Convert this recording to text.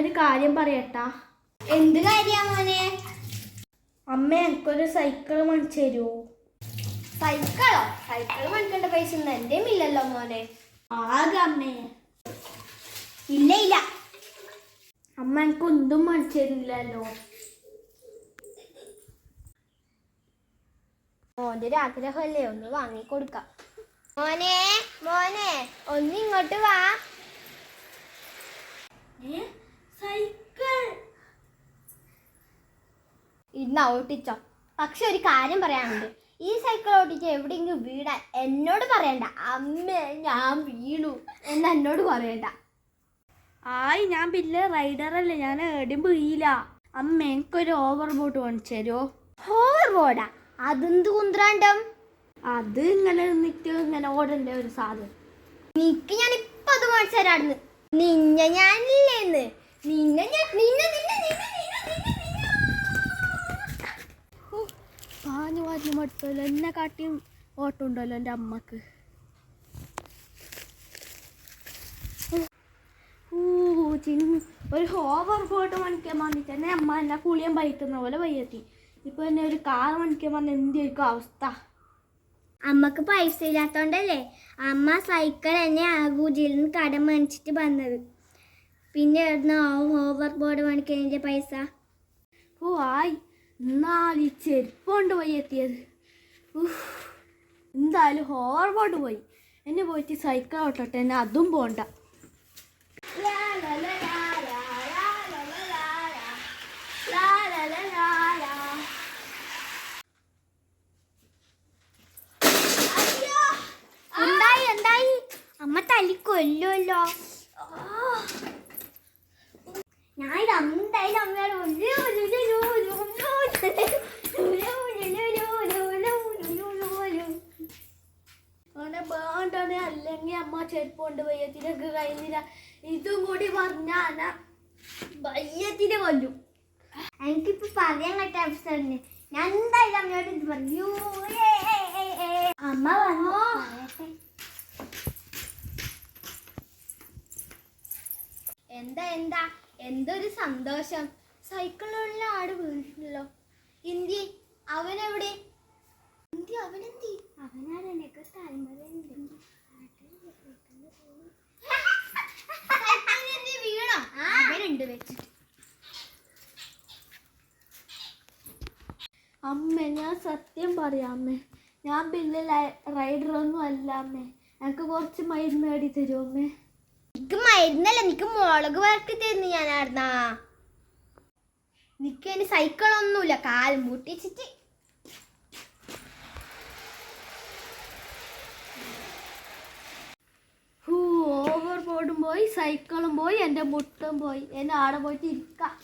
ഒരു കാര്യം പറയട്ടാ. എന്ത് കാര്യാ മോനെ? അമ്മ എനിക്കൊരു സൈക്കിൾ മേടിച്ചു തരുമോ? സൈക്കിളോ? സൈക്കിൾ മേടിക്കേണ്ട പൈസ ഒന്നും എൻ്റെ ഇല്ലല്ലോ മോനെ. ആകെ അമ്മേ. ഇല്ല ഇല്ല, അമ്മ എനിക്ക് ഒന്നും മേടിച്ചു തരില്ലല്ലോ. മോന്റെ ഒരു ആഗ്രഹമല്ലേ, ഒന്ന് വാങ്ങിക്കൊടുക്കാം. മോനെ മോനെ ഒന്ന് ഇങ്ങോട്ട് വാ. സൈക്കിൾ ഇന്ന് ഓട്ടിച്ചോ. പക്ഷെ ഒരു കാര്യം പറയാനുണ്ട്, ഈ സൈക്കിൾ ഓട്ടിച്ച് എവിടെയെങ്കിലും വീടാൻ എന്നോട് പറയണ്ട. അമ്മേ ഞാൻ വീണു എന്ന് എന്നോട് പറയണ്ട. ഞാൻ പിന്നെ റൈഡറല്ലേ, ഞാൻ എവിടെയും വീയില്ല. അമ്മ എനിക്കൊരു ഓവർ ബോട്ട് മേടിച്ചു തരുമോ? ഹോവർ ബോർഡാ? അതെന്ത് കുന്ത്രാണ്ടം? അത് ഇങ്ങനെ നിന്നിട്ട് ഇങ്ങനെ ഓടേണ്ട ഒരു സാധനം. നിക്ക് ഞാൻ ഇപ്പൊ അത് മേടിച്ചു തരാടുന്ന്. ഞാനില്ലേന്ന് പാഞ്ഞു പാഞ്ഞു മടുത്തല്ലോ. എന്നെ കാട്ടിയും ഓട്ടം ഉണ്ടല്ലോ എൻ്റെ അമ്മക്ക്. ഒരു ഓവർ ബോട്ട് മണിക്കാൻ വന്നിട്ട് തന്നെ അമ്മ എന്നെ കുളിയാൻ പറ്റുന്ന പോലെ വയ്യെത്തി. ഇപ്പൊ എന്നെ ഒരു കാർ മണിക്കാൻ വന്ന എന്തായിരിക്കും അവസ്ഥ? അമ്മക്ക് പൈസ ഇല്ലാത്തോണ്ടല്ലേ അമ്മ സൈക്കിൾ എന്നെ ആകൂജിയിൽ നിന്ന് കടം മേടിച്ചിട്ട് വന്നത്. പിന്നെ ഓവർ ബോർഡ് മേടിക്കുന്നതിന്റെ പൈസ? എന്നാൽ ഈ ചെരുപ്പ് കൊണ്ട് പോയി എത്തിയത്. എന്തായാലും ഓവർ ബോർഡ് പോയി. എന്നെ പോയിട്ട് സൈക്കിൾ ഓട്ടട്ടെ, എന്നെ അതും പോണ്ട. എന്തായി? അമ്മ തല്ലി കൊല്ലുമല്ലോ. ഞാൻ എന്തായാലും അമ്മയോട് അല്ലെങ്കിൽ അമ്മ ചെരുപ്പ് കൊണ്ട് വയ്യത്തിനൊക്കെ കഴിഞ്ഞില്ല. ഇതും കൂടി പറഞ്ഞാൽ വയ്യത്തിന് കൊല്ലും. എനിക്കിപ്പോ പറയാൻ കേട്ട അവസരം ഞാൻ എന്തായാലും അമ്മയോട് ഇത് പറഞ്ഞു. അമ്മ വന്നോ? എന്താ എന്തൊരു സന്തോഷം. സൈക്കിളിലുള്ള ആട് വീണിട്ടുണ്ടല്ലോ. ഇന്ത്യ അവനെവിടെ? അവനാരെന്നൊക്കെ വീണോ? അവനുണ്ട് വെച്ചിട്ട്. അമ്മ ഞാൻ സത്യം പറയാം അമ്മേ, ഞാൻ പിന്നെ റൈഡറൊന്നും അല്ല അമ്മേ. എനിക്ക് കുറച്ച് മരുന്ന് നേടി തരുമോ അമ്മേ? നിക്ക് മരുന്നല്ല, നിക്ക് മുളക് വരട്ടി തരുന്നു ഞാനായിരുന്നാ. നിക്ക് അതിന് സൈക്കിളൊന്നുമില്ല, കാലും മുട്ടിച്ചിട്ട്. ഓവർ ബോർഡും പോയി, സൈക്കിളും പോയി, എൻ്റെ മുട്ടും പോയി. എന്നെ ആടെ പോയിട്ട് ഇരിക്കാം.